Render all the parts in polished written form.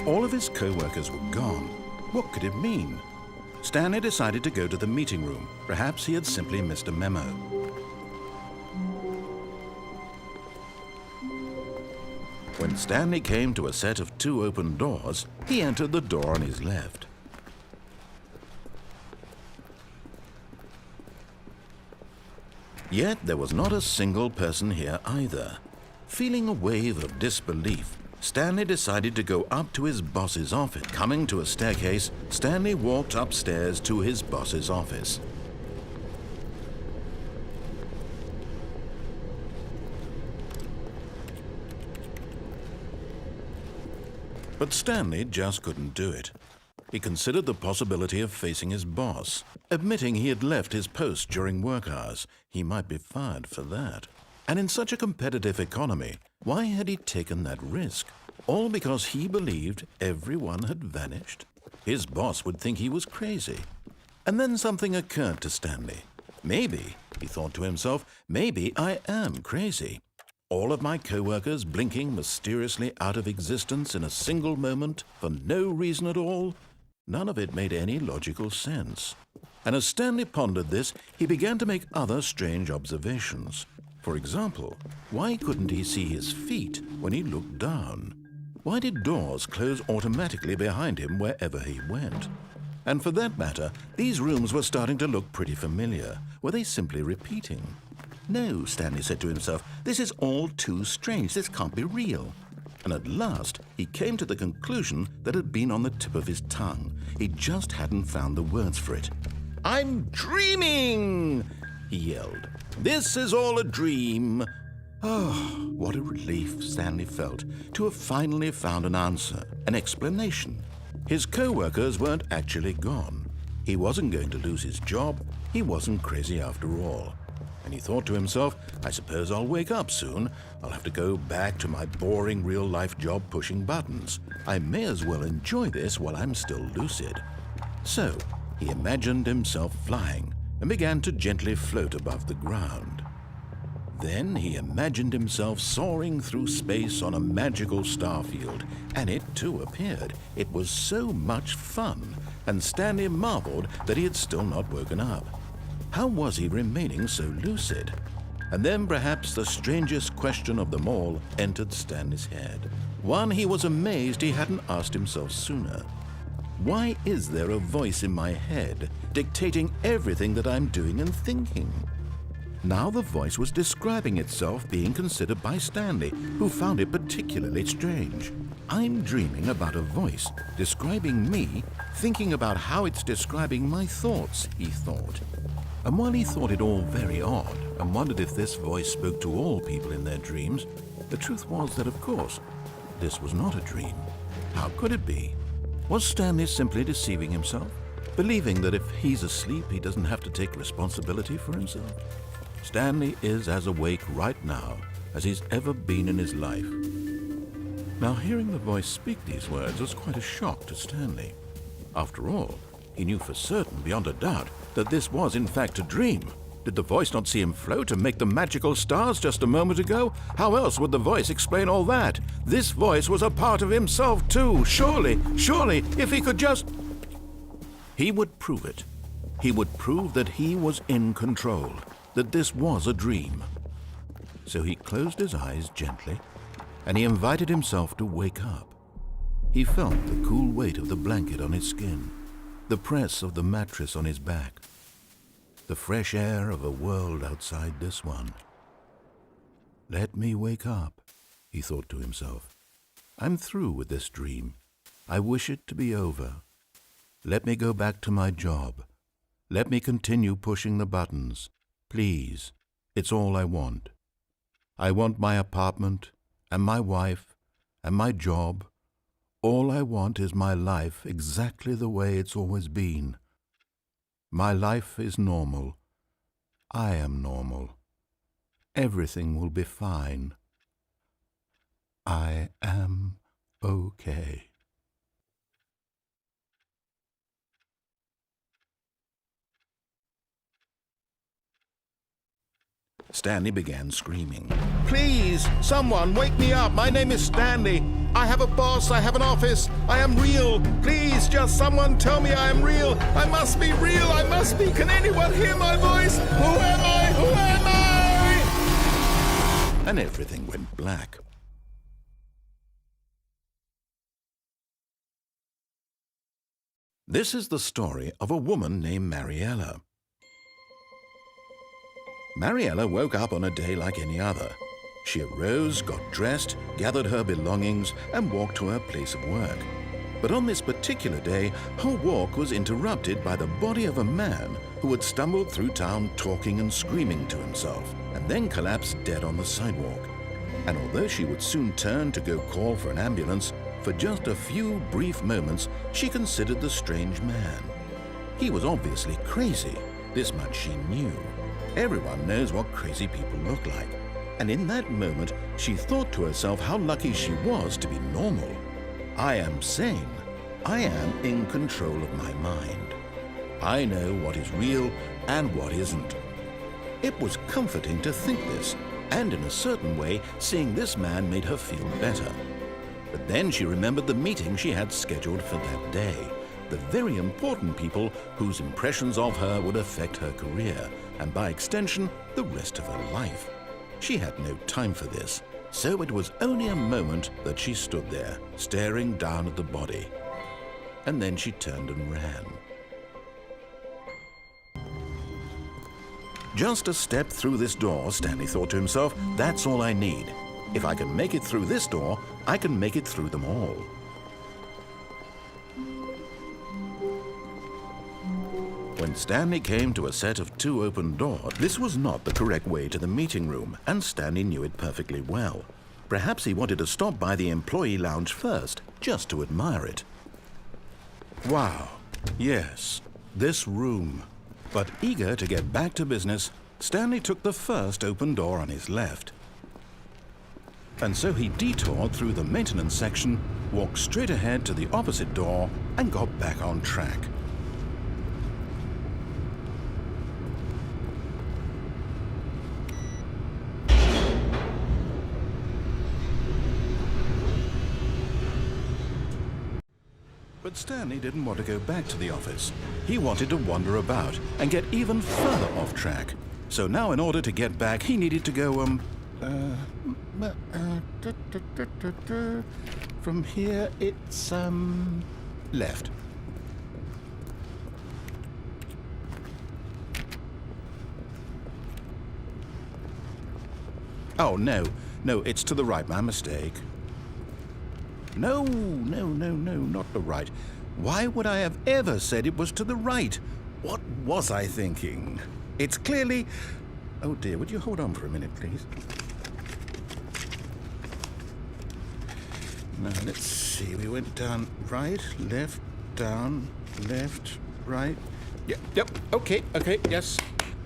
All of his co-workers were gone. What could it mean? Stanley decided to go to the meeting room. Perhaps he had simply missed a memo. When Stanley came to a set of 2 open doors, he entered the door on his left. Yet there was not a single person here either. Feeling a wave of disbelief, Stanley decided to go up to his boss's office. Coming to a staircase, Stanley walked upstairs to his boss's office. But Stanley just couldn't do it. He considered the possibility of facing his boss. Admitting he had left his post during work hours, he might be fired for that. And in such a competitive economy, why had he taken that risk? All because he believed everyone had vanished? His boss would think he was crazy. And then something occurred to Stanley. Maybe, he thought to himself, maybe I am crazy. All of my co-workers blinking mysteriously out of existence in a single moment for no reason at all? None of it made any logical sense. And as Stanley pondered this, he began to make other strange observations. For example, why couldn't he see his feet when he looked down? Why did doors close automatically behind him wherever he went? And for that matter, these rooms were starting to look pretty familiar. Were they simply repeating? No, Stanley said to himself, this is all too strange. This can't be real. And at last, he came to the conclusion that had been on the tip of his tongue. He just hadn't found the words for it. "I'm dreaming!" he yelled. "This is all a dream." Oh, what a relief Stanley felt to have finally found an answer, an explanation. His co-workers weren't actually gone. He wasn't going to lose his job. He wasn't crazy after all. And he thought to himself, I suppose I'll wake up soon. I'll have to go back to my boring real-life job pushing buttons. I may as well enjoy this while I'm still lucid. So he imagined himself flying and began to gently float above the ground. Then he imagined himself soaring through space on a magical starfield, and it too appeared. It was so much fun, and Stanley marveled that he had still not woken up. How was he remaining so lucid? And then perhaps the strangest question of them all entered Stanley's head. One he was amazed he hadn't asked himself sooner. Why is there a voice in my head dictating everything that I'm doing and thinking? Now the voice was describing itself being considered by Stanley, who found it particularly strange. I'm dreaming about a voice describing me, thinking about how it's describing my thoughts, he thought. And while he thought it all very odd and wondered if this voice spoke to all people in their dreams, the truth was that, of course, this was not a dream. How could it be? Was Stanley simply deceiving himself, believing that if he's asleep, he doesn't have to take responsibility for himself? Stanley is as awake right now as he's ever been in his life. Now, hearing the voice speak these words was quite a shock to Stanley. After all, he knew for certain, beyond a doubt, that this was in fact a dream. Did the voice not see him float and make the magical stars just a moment ago? How else would the voice explain all that? This voice was a part of himself too. Surely, if he could just... He would prove it. He would prove that he was in control, that this was a dream. So he closed his eyes gently, and he invited himself to wake up. He felt the cool weight of the blanket on his skin, the press of the mattress on his back, the fresh air of a world outside this one. Let me wake up, he thought to himself. I'm through with this dream. I wish it to be over. Let me go back to my job. Let me continue pushing the buttons. Please, it's all I want. I want my apartment and my wife and my job. All I want is my life exactly the way it's always been. My life is normal. I am normal. Everything will be fine. I am okay. Stanley began screaming. "Please, someone, wake me up. My name is Stanley. I have a boss. I have an office. I am real. Please, just someone tell me I am real. I must be real. I must be. Can anyone hear my voice? Who am I? Who am I?" And everything went black. This is the story of a woman named Mariella. Mariella woke up on a day like any other. She arose, got dressed, gathered her belongings, and walked to her place of work. But on this particular day, her walk was interrupted by the body of a man who had stumbled through town talking and screaming to himself, and then collapsed dead on the sidewalk. And although she would soon turn to go call for an ambulance, for just a few brief moments she considered the strange man. He was obviously crazy, this much she knew. Everyone knows what crazy people look like. And in that moment, she thought to herself how lucky she was to be normal. I am sane. I am in control of my mind. I know what is real and what isn't. It was comforting to think this, and in a certain way, seeing this man made her feel better. But then she remembered the meeting she had scheduled for that day, the very important people whose impressions of her would affect her career, and by extension, the rest of her life. She had no time for this, so it was only a moment that she stood there, staring down at the body. And then she turned and ran. Just a step through this door, Stanley thought to himself, that's all I need. If I can make it through this door, I can make it through them all. When Stanley came to a set of 2 open doors, this was not the correct way to the meeting room, and Stanley knew it perfectly well. Perhaps he wanted to stop by the employee lounge first, just to admire it. Wow, yes, this room. But eager to get back to business, Stanley took the first open door on his left. And so he detoured through the maintenance section, walked straight ahead to the opposite door, and got back on track. But Stanley didn't want to go back to the office. He wanted to wander about and get even further off track. So now in order to get back, he needed to go, from here it's, left. Oh, no, it's to the right, my mistake. No, not the right. Why would I have ever said it was to the right? What was I thinking? It's clearly... Oh dear, would you hold on for a minute, please? Now, let's see. We went down right, left, down, left, right. Yep, okay, yes.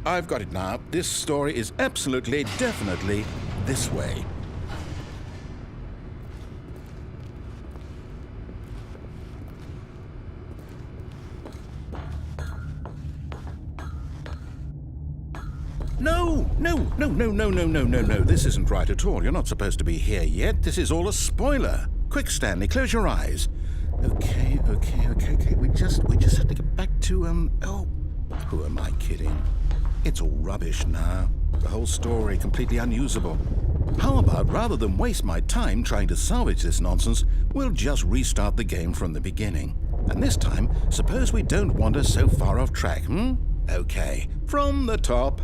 I've got it now. This story is absolutely, definitely this way. No. This isn't right at all. You're not supposed to be here yet. This is all a spoiler. Quick, Stanley, close your eyes. Okay. We just have to get back to, oh, who am I kidding? It's all rubbish now. The whole story completely unusable. How about, rather than waste my time trying to salvage this nonsense, we'll just restart the game from the beginning. And this time, suppose we don't wander so far off track, Okay, from the top.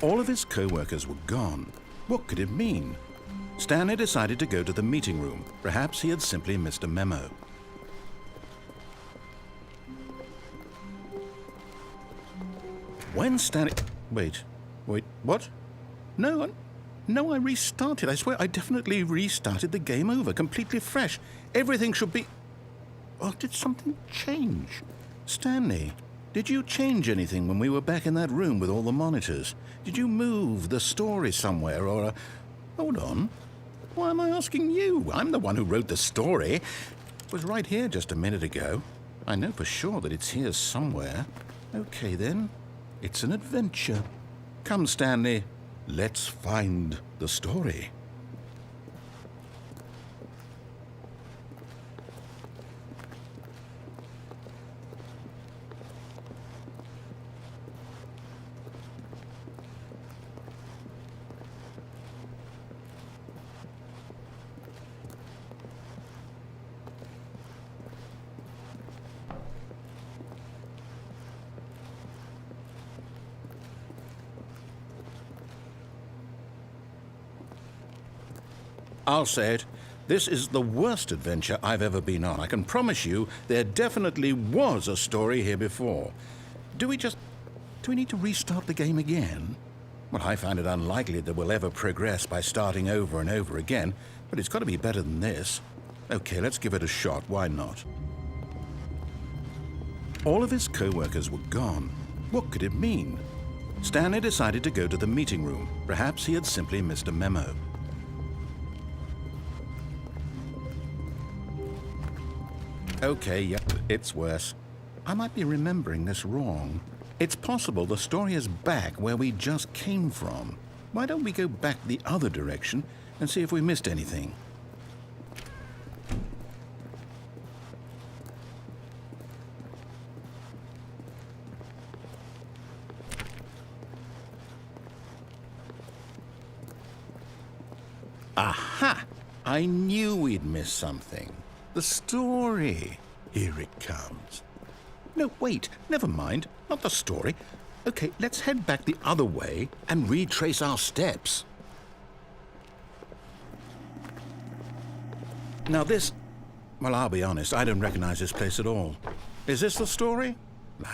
All of his co-workers were gone. What could it mean? Stanley decided to go to the meeting room. Perhaps he had simply missed a memo. When Stanley... Wait, what? No, I restarted. I swear I definitely restarted the game over, completely fresh. Everything should be... Oh, did something change? Stanley, did you change anything when we were back in that room with all the monitors? Did you move the story somewhere or... Hold on. Why am I asking you? I'm the one who wrote the story. It was right here just a minute ago. I know for sure that it's here somewhere. Okay, then. It's an adventure. Come, Stanley, let's find the story. I'll say it. This is the worst adventure I've ever been on. I can promise you there definitely was a story here before. Do we need to restart the game again? Well, I find it unlikely that we'll ever progress by starting over and over again, but it's got to be better than this. Okay, let's give it a shot. Why not? All of his co-workers were gone. What could it mean? Stanley decided to go to the meeting room. Perhaps he had simply missed a memo. Okay, yep, it's worse. I might be remembering this wrong. It's possible the story is back where we just came from. Why don't we go back the other direction and see if we missed anything? Aha! I knew we'd missed something. The story. Here it comes. No, wait, never mind. Not the story. Okay, let's head back the other way and retrace our steps. Now this... Well, I'll be honest, I don't recognize this place at all. Is this the story?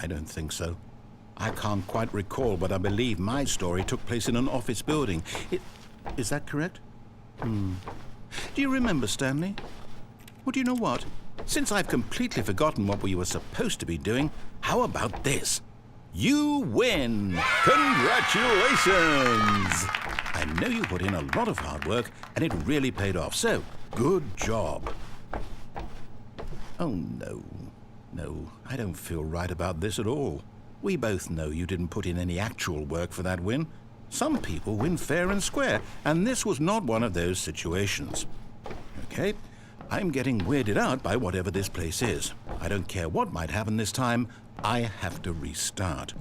I don't think so. I can't quite recall, but I believe my story took place in an office building. Is that correct? Do you remember, Stanley? Well, do you know what? Since I've completely forgotten what we were supposed to be doing, how about this? You win! Congratulations! I know you put in a lot of hard work, and it really paid off, so good job. Oh, no. No, I don't feel right about this at all. We both know you didn't put in any actual work for that win. Some people win fair and square, and this was not one of those situations. Okay? I'm getting weirded out by whatever this place is. I don't care what might happen this time. I have to restart.